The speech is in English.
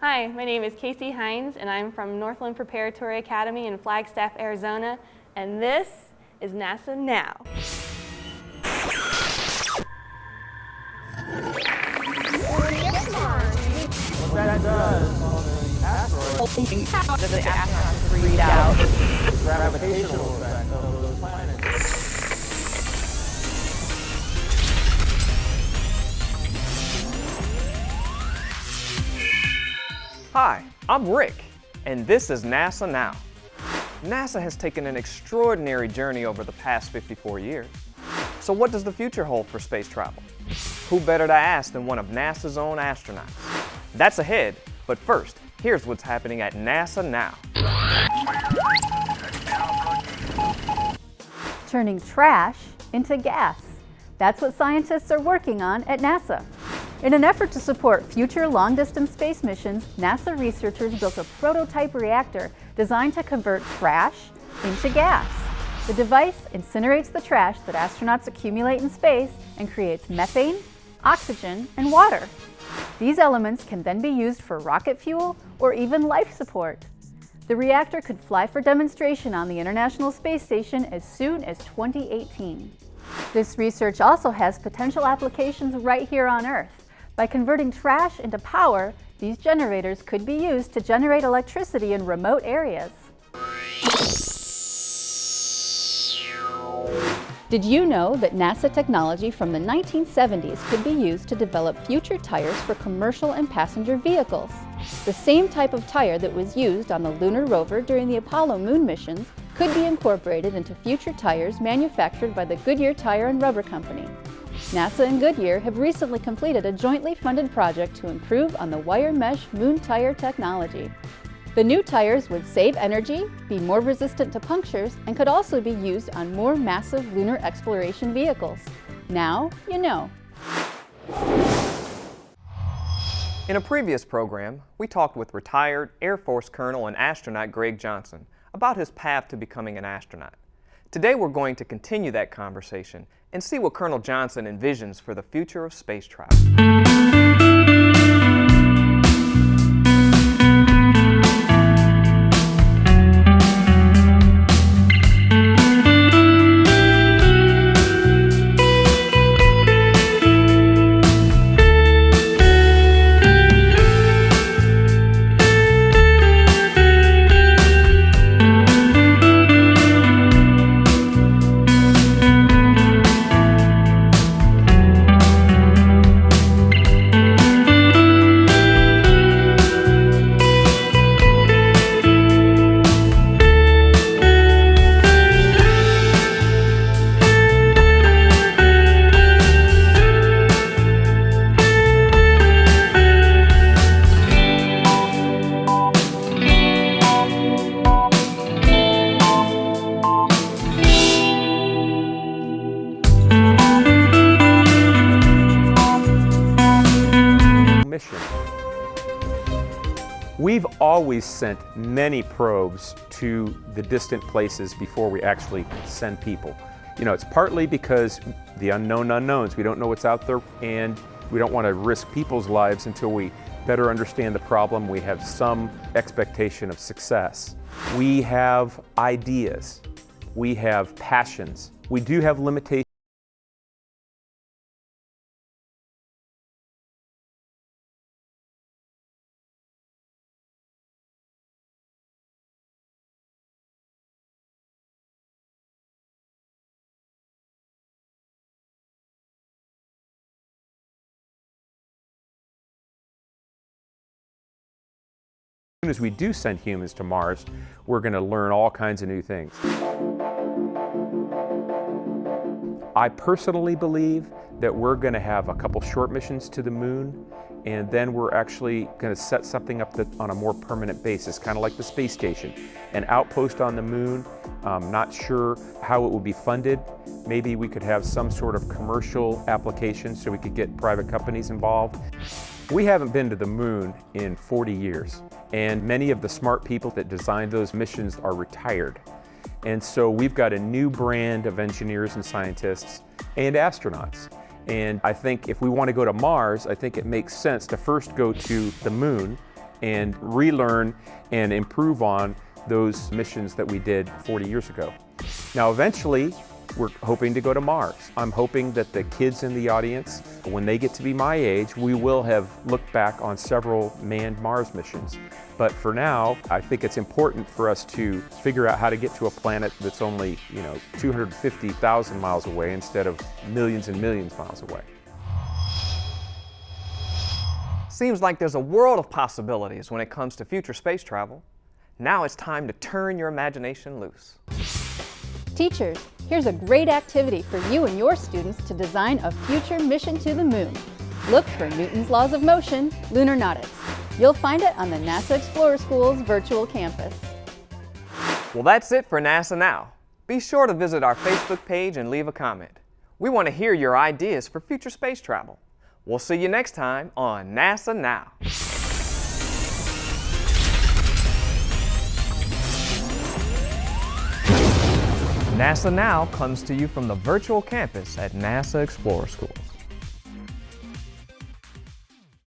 Hi, my name is Casey Hines, and I'm from Northland Preparatory Academy in Flagstaff, Arizona, and this is NASA Now. What that does on an asteroid, does the astronauts read out the gravitational effect of those planets. Hi, I'm Rick, and this is NASA Now. NASA has taken an extraordinary journey over the past 54 years. So what does the future hold for space travel? Who better to ask than one of NASA's own astronauts? That's ahead, but first, here's what's happening at NASA Now. Turning trash into gas. That's what scientists are working on at NASA. In an effort to support future long-distance space missions, NASA researchers built a prototype reactor designed to convert trash into gas. The device incinerates the trash that astronauts accumulate in space and creates methane, oxygen, and water. These elements can then be used for rocket fuel or even life support. The reactor could fly for demonstration on the International Space Station as soon as 2018. This research also has potential applications right here on Earth. By converting trash into power, these generators could be used to generate electricity in remote areas. Did you know that NASA technology from the 1970s could be used to develop future tires for commercial and passenger vehicles? The same type of tire that was used on the lunar rover during the Apollo moon missions could be incorporated into future tires manufactured by the Goodyear Tire and Rubber Company. NASA and Goodyear have recently completed a jointly funded project to improve on the wire mesh moon tire technology. The new tires would save energy, be more resistant to punctures, and could also be used on more massive lunar exploration vehicles. Now you know. In a previous program, we talked with retired Air Force Colonel and astronaut Greg Johnson about his path to becoming an astronaut. Today we're going to continue that conversation and see what Colonel Johnson envisions for the future of space travel. We've always sent many probes to the distant places before we actually send people. You know, it's partly because the unknown unknowns, we don't know what's out there, and we don't want to risk people's lives until we better understand the problem. We have some expectation of success. We have ideas. We have passions. We do have limitations. As soon as we do send humans to Mars, we're going to learn all kinds of new things. I personally believe that we're going to have a couple short missions to the moon, and then we're actually going to set something up on a more permanent basis, kind of like the space station. An outpost on the moon, not sure how it will be funded. Maybe we could have some sort of commercial application so we could get private companies involved. We haven't been to the moon in 40 years, and many of the smart people that designed those missions are retired. And so we've got a new brand of engineers and scientists and astronauts. And I think if we want to go to Mars, I think it makes sense to first go to the moon and relearn and improve on those missions that we did 40 years ago. Now, eventually, we're hoping to go to Mars. I'm hoping that the kids in the audience, when they get to be my age, we will have looked back on several manned Mars missions. But for now, I think it's important for us to figure out how to get to a planet that's only, 250,000 miles away instead of millions and millions miles away. Seems like there's a world of possibilities when it comes to future space travel. Now it's time to turn your imagination loose. Teachers, here's a great activity for you and your students to design a future mission to the moon. Look for Newton's Laws of Motion, Lunarnautics. You'll find it on the NASA Explorer School's virtual campus. Well, that's it for NASA Now. Be sure to visit our Facebook page and leave a comment. We want to hear your ideas for future space travel. We'll see you next time on NASA Now. NASA Now comes to you from the virtual campus at NASA Explorer Schools.